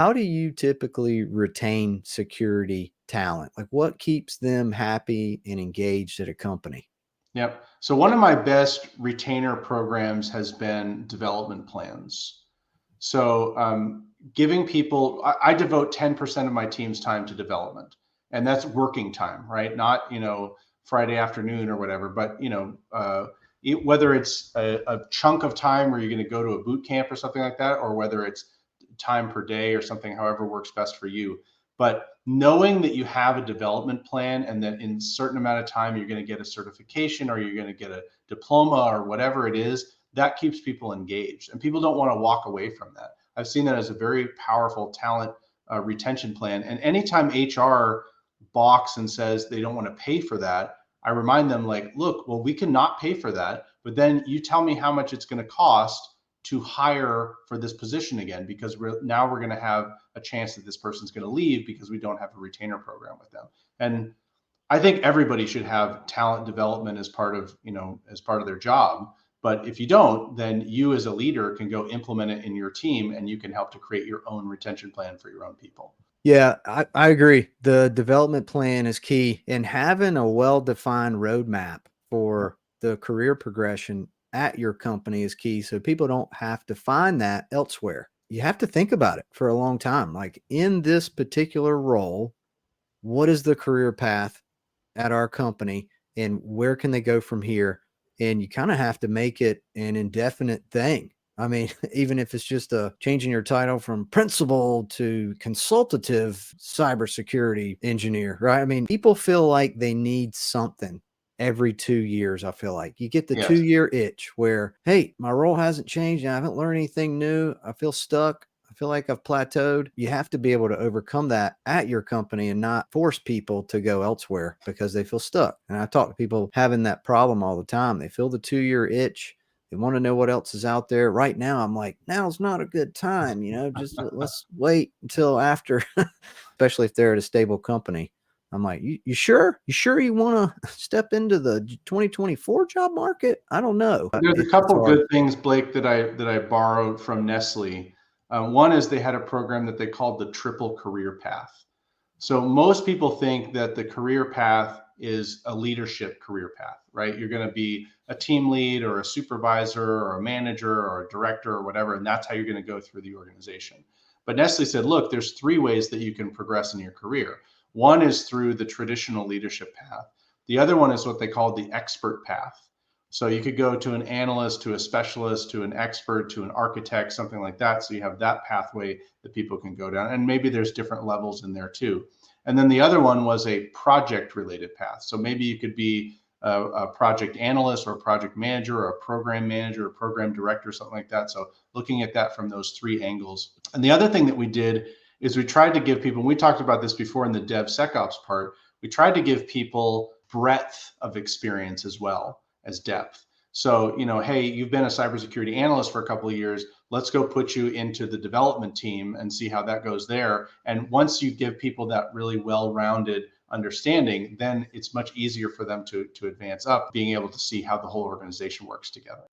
How do you typically retain security talent? Like what keeps them happy and engaged at a company? Yep. So one of my best retainer programs has been development plans. So giving people, I devote 10% of my team's time to development, and that's working time, right? Not, Friday afternoon or whatever, but, whether it's a chunk of time where you're going to go to a boot camp or something like that, or whether it's time per day or something, however works best for you. But knowing that you have a development plan and that in a certain amount of time you're going to get a certification or you're going to get a diploma or whatever it is, that keeps people engaged. And people don't want to walk away from that. I've seen that as a very powerful talent retention plan. And anytime HR balks and says they don't want to pay for that, I remind them like, look, well, we cannot pay for that, but then you tell me how much it's going to cost to hire for this position again, because now we're going to have a chance that this person's going to leave because we don't have a retainer program with them. And I think everybody should have talent development as part of, as part of their job. But if you don't, then you as a leader can go implement it in your team and you can help to create your own retention plan for your own people. Yeah, I agree. The development plan is key, and having a well-defined roadmap for the career progression at your company is key. So people don't have to find that elsewhere. You have to think about it for a long time. Like in this particular role, what is the career path at our company and where can they go from here? And you kind of have to make it an indefinite thing. I mean, even if it's just a changing your title from principal to consultative cybersecurity engineer, right? I mean, people feel like they need something every 2 years. I feel like you get the Yes. 2 year itch where, hey, my role hasn't changed. I haven't learned anything new. I feel stuck. I feel like I've plateaued. You have to be able to overcome that at your company and not force people to go elsewhere because they feel stuck. And I talk to people having that problem all the time. They feel the 2 year itch. They want to know what else is out there. Right now, I'm like, now's not a good time. Just let's wait until after, especially if they're at a stable company. I'm like, you sure? You sure you want to step into the 2024 job market? I don't know. There's a It's couple hard. good things, Blake, that I borrowed from Nestle. One is they had a program that they called the triple career path. So most people think that the career path is a leadership career path, right? You're going to be a team lead or a supervisor or a manager or a director or whatever, and that's how you're going to go through the organization. But Nestle said, look, there's three ways that you can progress in your career. One is through the traditional leadership path. The other one is what they call the expert path. So you could go to an analyst, to a specialist, to an expert, to an architect, something like that. So you have that pathway that people can go down. And maybe there's different levels in there too. And then the other one was a project related path. So maybe you could be a project analyst or a project manager or a program manager or program director, something like that. So looking at that from those three angles. And the other thing that we did is we tried to give people, and we talked about this before in the DevSecOps part, we tried to give people breadth of experience as well as depth. So, hey, you've been a cybersecurity analyst for a couple of years. Let's go put you into the development team and see how that goes there. And once you give people that really well-rounded understanding, then it's much easier for them to advance up, being able to see how the whole organization works together.